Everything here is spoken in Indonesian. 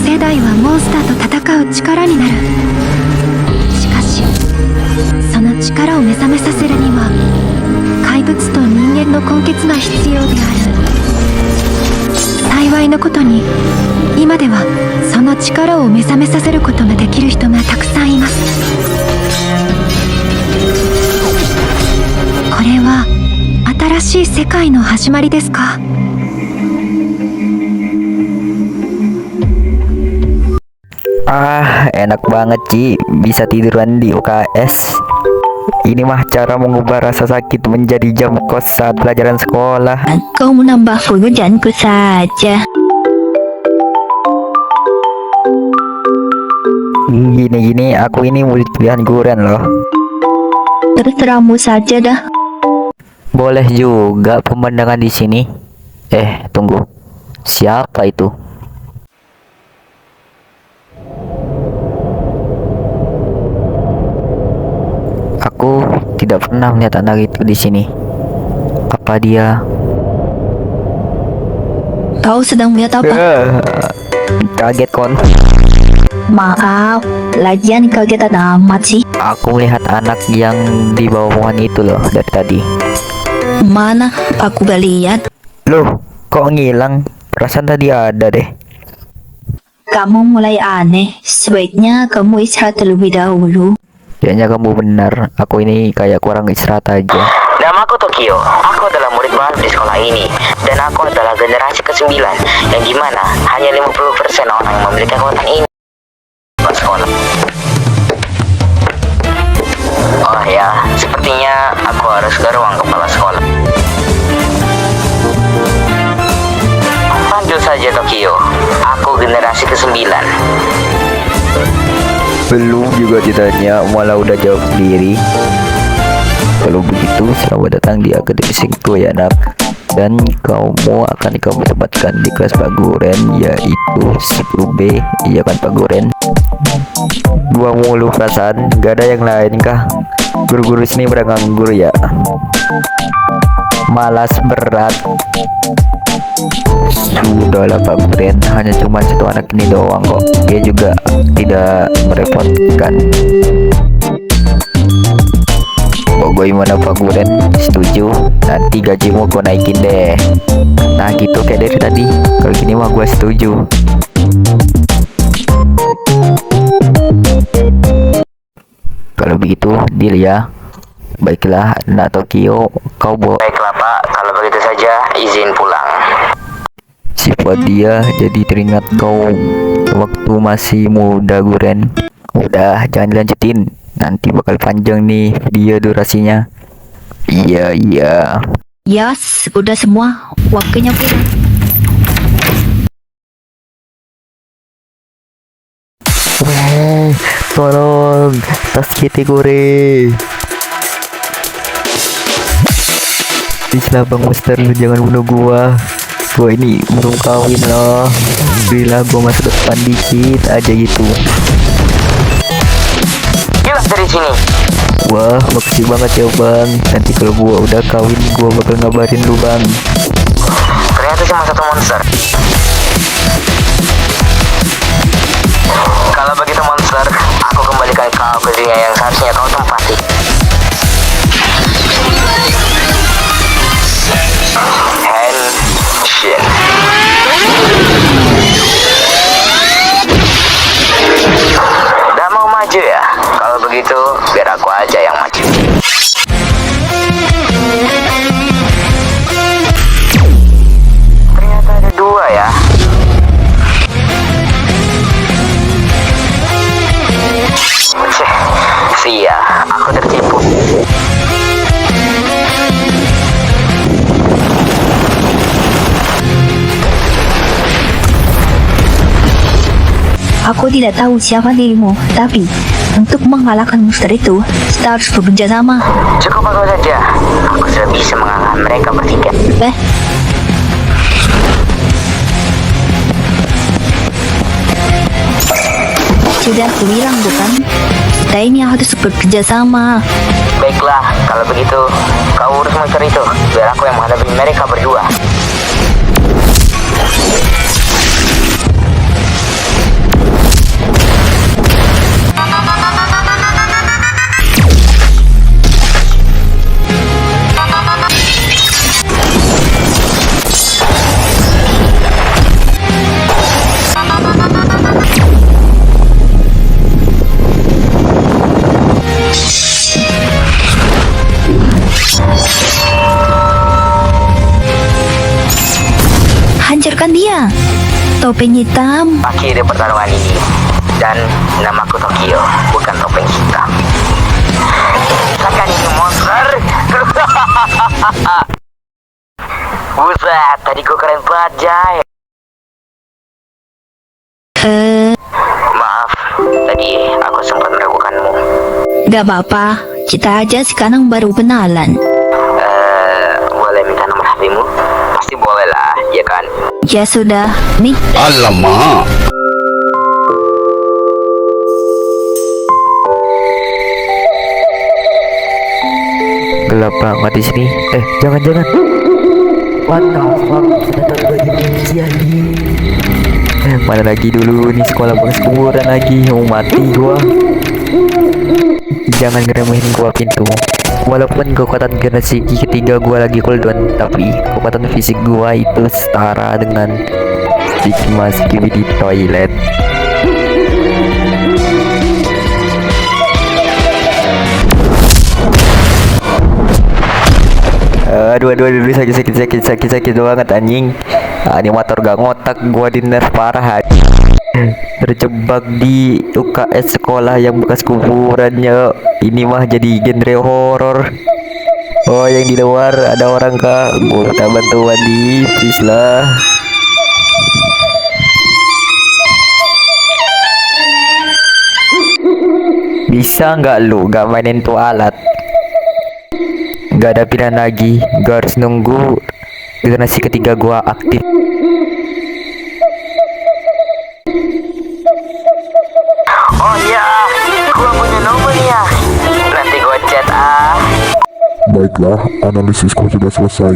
世代はモンスターと戦う力になる。しかしその力を目覚めさせるには怪物と人間の根血が必要である。幸いのことに今ではその力を目覚めさせることができる人がたくさんいます。これは新しい世界の始まりですか？ Enak banget Ci, bisa tiduran di UKS. Ini mah cara mengubah rasa sakit menjadi jam kos saat pelajaran sekolah. Kau menambah pekerjaanku saja. Gini-gini aku ini murid pilihan Guren loh. Terserahmu saja dah. Boleh juga pemandangan di sini. Tunggu. Siapa itu? Aku tidak pernah melihat anak itu di sini. Apa dia? Kau sedang melihat apa? Kaget kon. Maaf, lagian kagetan amat sih. Aku melihat anak yang di bawah pohon itu loh dari tadi. Mana? Aku gak lihat. Loh, kok ngilang? Perasaan tadi ada deh. Kamu mulai aneh. Sebaiknya kamu istirahat terlebih dahulu. Kayaknya kamu benar. Aku ini kayak kurang istirahat aja. Namaku Tokyo. Aku adalah murid baru di sekolah ini. Dan aku adalah generasi ke-9, yang dimana hanya 50% orang yang memiliki kekuatan ini sekolah. Oh ya, sepertinya aku harus ke ruang kepala sekolah. Panggil saja Tokyo. Aku generasi ke-9. Belum juga ditanya, malah udah jawab sendiri. Kalau begitu, selamat datang di Akademi Singko ya nak. Dan kamu akan ditempatkan di kelas Pak Guren, yaitu 10B. Iya kan Pak Guren? Gua mulu perasaan, gak ada yang lain kah? Guru-guru sini pada nganggur ya. Malas berat. Sudahlah Pak Guren, hanya cuma satu anak ini doang kok. Dia juga tidak merepotkan. Bagaimana Pak Guren? Setuju? Nanti gajimu gua naikin deh. Nah gitu kayak dari tadi. Kalau gini mah gua setuju. Kalau begitu deal ya. Baiklah nak Tokyo, kau Baiklah Pak, kalau begitu saja izin pulang. sifat dia jadi teringat kau waktu masih muda Guren. Udah jangan dilanjutin, nanti bakal panjang nih video durasinya. Iya. Yas, udah semua. Waktunya pulang. Tolong tas kita gore. Islah Bang Mister, jangan bunuh gua. Gua ini belum kawin loh. Berilah gua masa depan dikit aja gitu. Hilang dari sini. Wah, makasih banget ya bang. Nanti kalau gua udah kawin, gua bakal ngabarin lu bang. Ternyata cuma satu monster. Kalau begitu monster, aku kembalikan kau ke dunia yang seharusnya kau tempati. Henshin. Udah mau maju ya? Kalau begitu, biar aku aja yang maju. Ternyata ada dua ya. Sia, aku tertipu. Aku tidak tahu siapa dirimu, tapi untuk mengalahkan monster itu, kita harus bekerja sama. Cukup aku saja. Aku sudah bisa mengalahkan mereka bertiga. Sudah aku bilang bukan? Kita ini harus bekerja sama. Baiklah, kalau begitu kau urus monster itu, biar aku yang menghadapi mereka berdua. topeng hitam. Akhiri pertarungan ini. Dan namaku Tokyo, bukan topeng hitam. Rasakan ini monster. Buset, tadi gue keren banget, Jay. Maaf, tadi aku sempat meragukanmu. Gak apa-apa, kita aja sekarang baru kenalan. Boleh minta nomor HP-mu? Pasti boleh lah, ya kan? Ya sudah, nih. Alamak. Gelap banget di sini. Jangan. What the fuck? Ternyata gue jadi. Mana lagi dulu nih sekolah bekas kuburan lagi. Mau mati gua. Jangan ngeremehin gua pintu. Walaupun kekuatan generasi ketiga gua lagi cooldown, tapi kekuatan fisik gua itu setara dengan Sigma Skibidi Toilet. Aduh sakit banget anjing. Animator gak ngotak, gua di nerf parah. Terjebak di UKS sekolah yang bekas kuburannya. Ini mah jadi genre horor. Oh, yang di luar ada orang kah? Gua minta bantuan di please lah. Bisa nggak lu gak mainin tuh alat? Gak ada pilihan lagi, gua harus nunggu generasi ketiga gua aktif. Oh iya, gua punya nomornya. Nanti gua chat ah. Baiklah, analisisku sudah selesai.